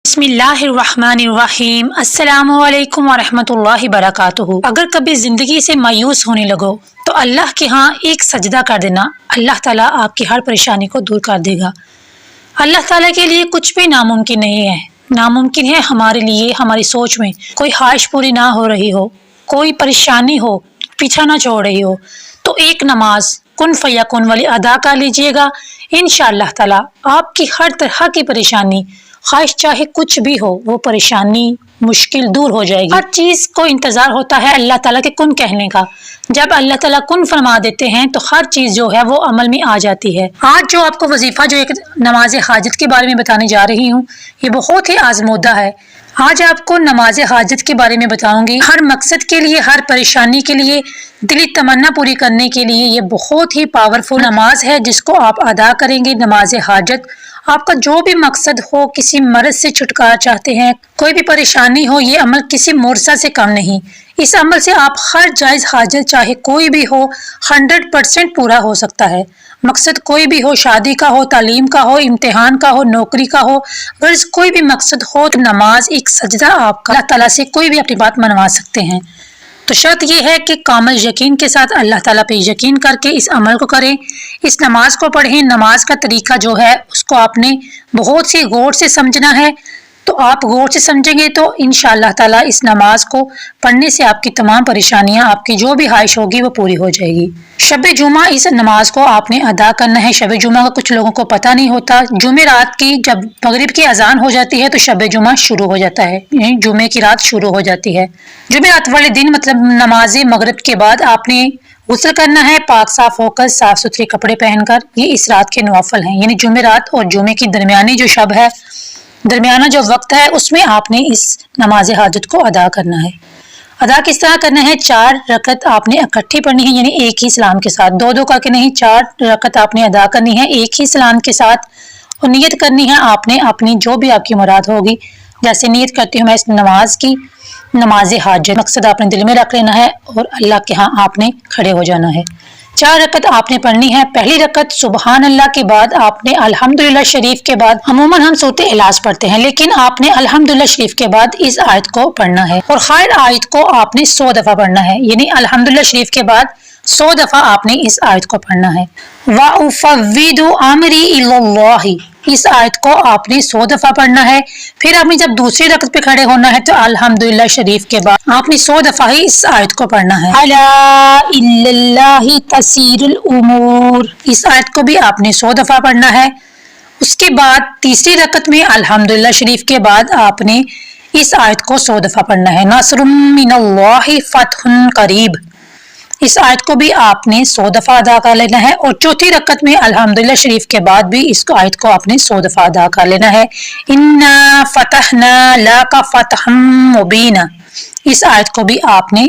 बिस्मिल्लाहिर्रहमानिर्रहीम। अस्सलामु अलैकुम वरहमतुल्लाहि वबरकातुहू। अगर कभी जिंदगी से मायूस होने लगो तो अल्लाह के यहाँ एक सजदा कर देना, अल्लाह ताला आपकी हर परेशानी को दूर कर देगा। अल्लाह ताला के लिए कुछ भी नामुमकिन नहीं है। नामुमकिन है हमारे लिए, हमारी सोच में कोई ख्वाहिश पूरी ना हो रही हो, कोई परेशानी हो, पीछा ना छोड़ रही हो, तो एक नमाज कुन फयकुन वाली अदा कर लीजिएगा। इंशाअल्लाह ताला आपकी हर तरह की परेशानी, ख्वाहिश चाहे कुछ भी हो, वो परेशानी मुश्किल दूर हो जाएगी। हर चीज को इंतजार होता है अल्लाह ताला के कुन कहने का। जब अल्लाह ताला कुन फरमा देते हैं तो हर चीज जो है वो अमल में आ जाती है। आज जो आपको वजीफा, जो एक नमाज हाजत के बारे में बताने जा रही हूँ, ये बहुत ही आजमूदा है। आज आपको नमाज हाजत के बारे में बताऊंगी। हर मकसद के लिए, हर परेशानी के लिए, दिली तमन्ना पूरी करने के लिए ये बहुत ही पावरफुल नमाज है, जिसको आप अदा करेंगे। नमाज हाजत, आपका जो भी मकसद हो, किसी मर्ज से छुटकारा चाहते हैं, कोई भी परेशानी हो, ये अमल किसी मुर्सा से कम नहीं। इस अमल से आप हर जायज़ हाजत चाहे कोई भी हो 100% पूरा हो सकता है। मकसद कोई भी हो, शादी का हो, तालीम का हो, इम्तिहान का हो, नौकरी का हो, गर्ज कोई भी मकसद हो, तो नमाज एक सजदा आपका अल्लाह ताला से कोई भी अपनी बात मनवा सकते हैं। तो शर्त यह है कि कामिल यकीन के साथ अल्लाह ताला पे यकीन करके इस अमल को करें, इस नमाज को पढ़ें। नमाज का तरीका जो है उसको आपने बहुत सी गौर से समझना है। तो आप गौर से समझेंगे तो इंशाअल्लाह ताला इस नमाज को पढ़ने से आपकी तमाम परेशानियां, आपकी जो भी ख्वाहिश होगी वो पूरी हो जाएगी। शब जुमा, इस नमाज को आपने अदा करना है। शब जुमा का कुछ लोगों को पता नहीं होता। जुमे रात की जब मगरिब की अजान हो जाती है तो शब जुमा शुरू हो जाता है, यानी जुमे की रात शुरू हो जाती है। जुमे रात वाले दिन मतलब नमाज मगरिब के बाद आपने गुस्ल करना है, पाक साफ होकर, साफ सुथरे कपड़े पहनकर। ये इस रात के नवाफल हैं, यानी जुमे रात और जुमे की दरमियानी जो शब है, दरमियाना जो वक्त है, उसमें आपने इस नमाज हाजत को अदा करना है। अदा किस तरह करना है? 4 रकत आपने इकट्ठी पढ़नी है, यानी एक ही सलाम के साथ, 2-2 करके नहीं, 4 रकत आपने अदा करनी है एक ही सलाम के साथ। और नियत करनी है आपने अपनी जो भी आपकी मुराद होगी। जैसे नियत करती हूँ मैं इस नमाज की, नमाज हाजत, मकसद आपने दिल में रख लेना है और अल्लाह के यहाँ आपने खड़े हो जाना है। 4 रकत आपने पढ़नी है। पहली रकत सुबहान अल्लाह के बाद आपने अल्हम्दुलिल्लाह शरीफ के बाद, अमूमन हम सूरत इखलास पढ़ते हैं, लेकिन आपने अल्हम्दुलिल्लाह शरीफ के बाद इस आयत को पढ़ना है। और खैर आयत को आपने 100 दफा पढ़ना है, यानी अल्हम्दुलिल्लाह शरीफ के बाद 100 दफा आपने इस आयत को पढ़ना है। वा उफ़व्विदु अमरी इलल्लाहि, इस आयत को आपने 100 दफा पढ़ना है। फिर आपने जब दूसरी रकत पे खड़े होना है तो अल्हम्दुलिल्लाह शरीफ के बाद आपने 100 दफा ही इस आयत को पढ़ना है। अला इल्लल्लाहि तसीरुल उमूर, इस आयत को भी आपने 100 दफा पढ़ना है। उसके बाद तीसरी रकत में अल्हम्दुलिल्लाह शरीफ के बाद आपने इस आयत को 100 दफा पढ़ना है। नस्रुम मिनल्लाहि फतहुन करीब, इस आयत को भी आपने 100 दफा अदा कर लेना है। और चौथी रकत में अल्हम्दुलिल्लाह शरीफ के बाद भी इस आयत को आपने 100 दफा अदा कर लेना है। इन्ना फतहना लका फतहम मुबीना, इस आयत को भी आपने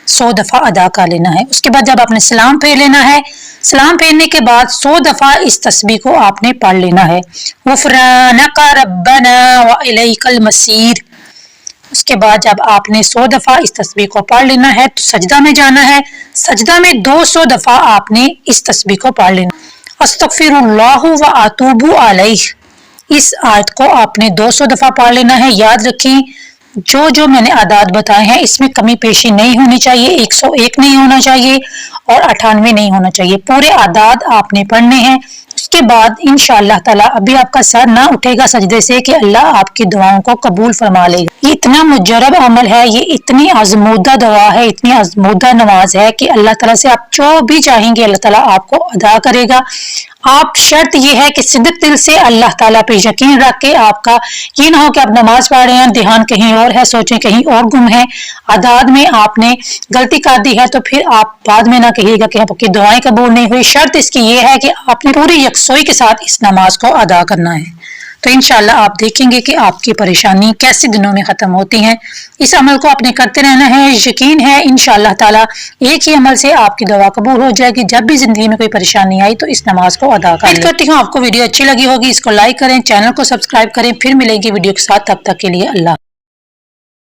100 दफा अदा कर लेना है। उसके बाद जब आपने सलाम फेर लेना है, सलाम फेरने के बाद 100 दफा इस तस्बीह को आपने पढ़ लेना है। गुफरानका रब्बना व इलैकल मसीर, उसके बाद जब आपने 100 दफा इस तस्बीह को पढ़ लेना है तो सजदा में जाना है। सजदा में 200 दफा आपने इस तस्बीह को पढ़ लेना। अस्तगफिरुल्लाह व अतूबु अलैह, इस आयत को आपने 200 दफा पढ़ लेना है। याद रखें जो जो मैंने आदात बताए हैं इसमें कमी पेशी नहीं होनी चाहिए, 101 नहीं होना चाहिए और 98 नहीं होना चाहिए। पूरे आदात आपने पढ़ने हैं। उसके बाद इंशाअल्लाह ताला अभी आपका सर ना उठेगा सजदे से कि अल्लाह आपकी दुआओं को कबूल फरमा लेगा। ये इतना मुजरब अमल है, ये इतनी आजमूदा दुआ है, इतनी आजमूदा नमाज है कि अल्लाह ताला से आप जो भी चाहेंगे अल्लाह ताला आपको अदा करेगा। आप शर्त ये है कि सिद्क दिल से अल्लाह ताला पे यकीन रख के, आपका ये ना हो कि आप नमाज पढ़ रहे हैं, ध्यान कहीं और है, सोचें कहीं और गुम है, आदात में आपने गलती कर दी है, तो फिर आप बाद में ना कहिएगा कि आपकी दुआएं कबूल नहीं हुई। शर्त इसकी ये है कि आपने पूरी यकसोई के साथ इस नमाज को अदा करना है। तो इंशाअल्लाह आप देखेंगे कि आपकी परेशानी कैसे दिनों में खत्म होती हैं। इस अमल को आपने करते रहना है। यकीन है इंशाअल्लाह ताला एक ही अमल से आपकी दुआ कबूल हो जाएगी। जब भी जिंदगी में कोई परेशानी आई तो इस नमाज को अदा करें। उम्मीद करती हूँ आपको वीडियो अच्छी लगी होगी। इसको लाइक करें, चैनल को सब्सक्राइब करें। फिर मिलेंगे वीडियो के साथ, तब तक के लिए अल्लाह।